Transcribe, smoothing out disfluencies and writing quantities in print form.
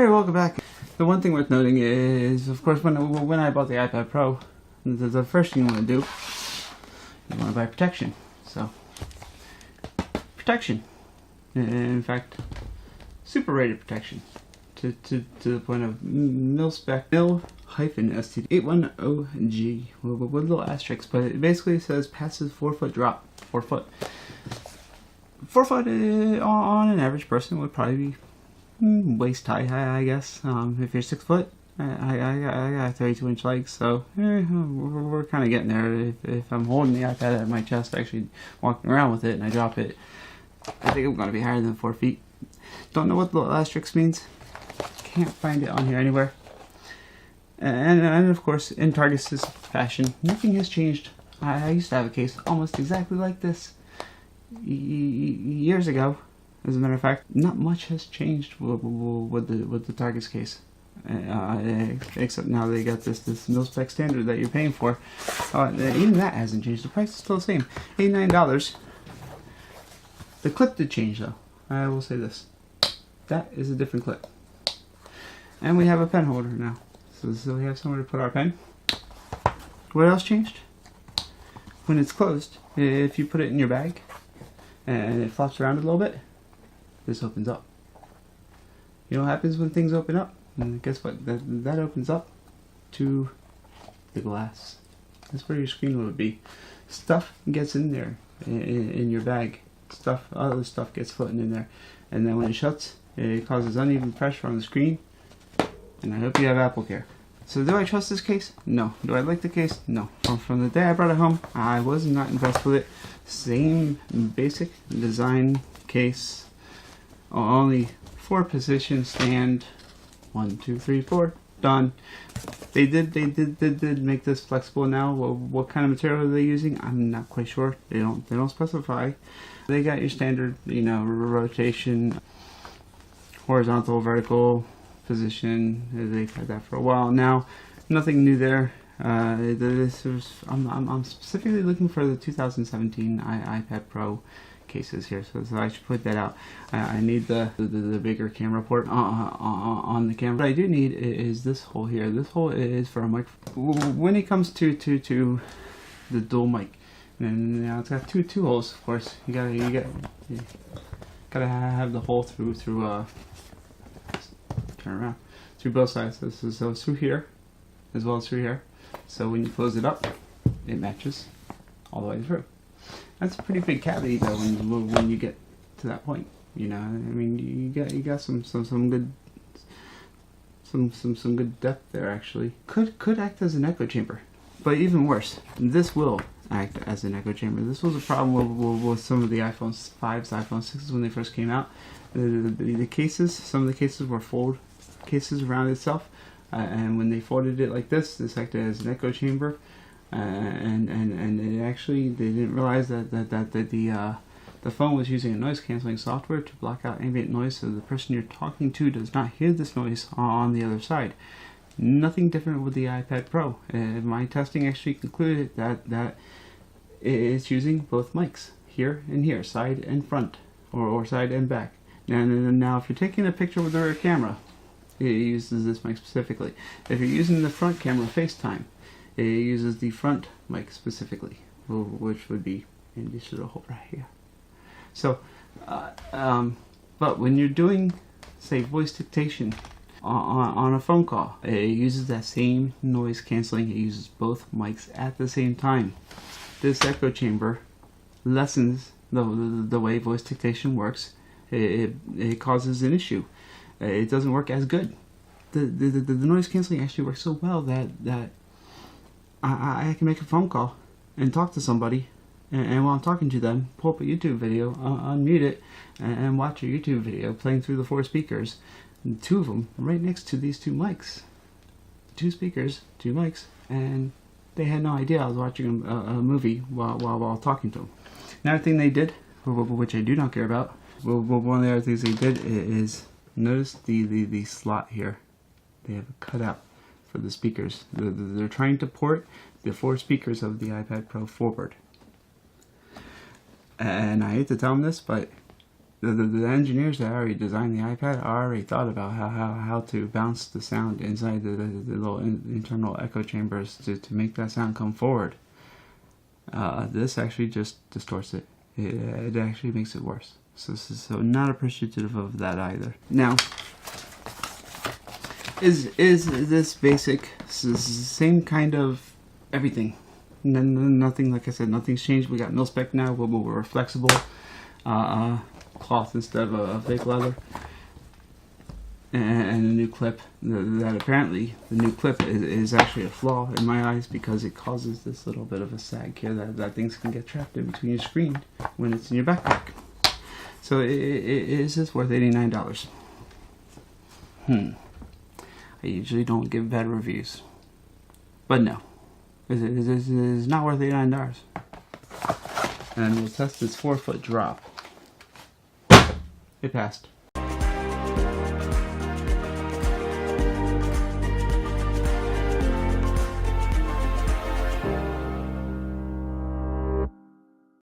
Alright, welcome back. The one thing worth noting is, of course, when I bought the iPad Pro, the first thing you want to do, you want to buy protection. So, protection. In fact, super rated protection. To the point of mil-spec, mil-STD810G with a little asterisk, but it basically says passes 4-foot drop. 4 foot. 4 foot on an average person would probably be waist high, I guess. If you're 6 foot, I got 32-inch legs, so we're kind of getting there. If I'm holding the iPad at my chest, actually walking around with it, and I drop it, I think I'm going to be higher than 4 feet. Don't know what the asterisk means. Can't find it on here anywhere. And of course, in Targus' fashion, nothing has changed. I used to have a case almost exactly like this years ago. As a matter of fact, not much has changed with the Targus case, except now they got this mil-spec standard that you're paying for. Even that hasn't changed. The price is still the same, $89. The clip did change though. I will say this: that is a different clip. And we have a pen holder now. So we have somewhere to put our pen. What else changed? When it's closed, if you put it in your bag and it flops around a little bit, this opens up. You know what happens when things open up? And guess what? That opens up to the glass. That's where your screen would be. Stuff gets in there in your bag. Other stuff gets floating in there. And then when it shuts, it causes uneven pressure on the screen. And I hope you have Apple Care. So do I trust this case? No. Do I like the case? No. From the day I brought it home, I was not impressed with it. Same basic design case. Only 4 position stand. 1, 2, 3, 4. Done. They did make this flexible now. Well, what kind of material are they using? I'm not quite sure. They don't specify. They got your standard, rotation, horizontal, vertical position. They've had that for a while now. Nothing new there. I'm specifically looking for the 2017 iPad Pro cases here, so I should put that out. I need the bigger camera port on the camera. What I do need is this hole here. This hole is for a mic. When it comes to the dual mic, and now it's got two holes. Of course, you gotta have the hole through turn around through both sides. So it's through here as well as through here. So when you close it up, it matches all the way through. That's a pretty big cavity though when you get to that point. I mean, you got some good depth there actually. Could act as an echo chamber, but even worse, this will act as an echo chamber. This was a problem with some of the iPhone 5s, iPhone 6s when they first came out. The cases, some of the cases were fold cases around itself, and when they folded it like this acted as an echo chamber. And it actually, they didn't realize that the phone was using a noise canceling software to block out ambient noise, so the person you're talking to does not hear this noise on the other side. Nothing different with the iPad Pro. My testing actually concluded that it's using both mics, here and here, side and front, or side and back. Now if you're taking a picture with the rear camera, it uses this mic specifically. If you're using the front camera FaceTime, it uses the front mic specifically, which would be in this little hole right here. So, but when you're doing, say, voice dictation on a phone call, it uses that same noise canceling. It uses both mics at the same time. This echo chamber lessens the way voice dictation works. It causes an issue. It doesn't work as good. The noise canceling actually works so well that I can make a phone call and talk to somebody, and while I'm talking to them, pull up a YouTube video, unmute it, and watch a YouTube video playing through the 4 speakers, 2 of them right next to these 2 mics. 2 speakers, 2 mics, and they had no idea I was watching a movie while talking to them. Another thing they did, which I do not care about, one of the other things they did is, notice the slot here. They have a cutout for the speakers. They're trying to port the 4 speakers of the iPad Pro forward. And I hate to tell them this, but the engineers that already designed the iPad already thought about how to bounce the sound inside the little internal echo chambers to make that sound come forward. This actually just distorts it. It actually makes it worse. So not appreciative of that either. Now, is this basic, same kind of everything? Nothing, like I said, nothing's changed. We got mil-spec now, we're flexible. Cloth instead of a fake leather, and a new clip. That apparently the new clip is actually a flaw in my eyes, because it causes this little bit of a sag here that things can get trapped in between your screen when it's in your backpack. So is this worth $89? I usually don't give bad reviews, but no, it is not worth $89. And we'll test this 4-foot drop. It passed.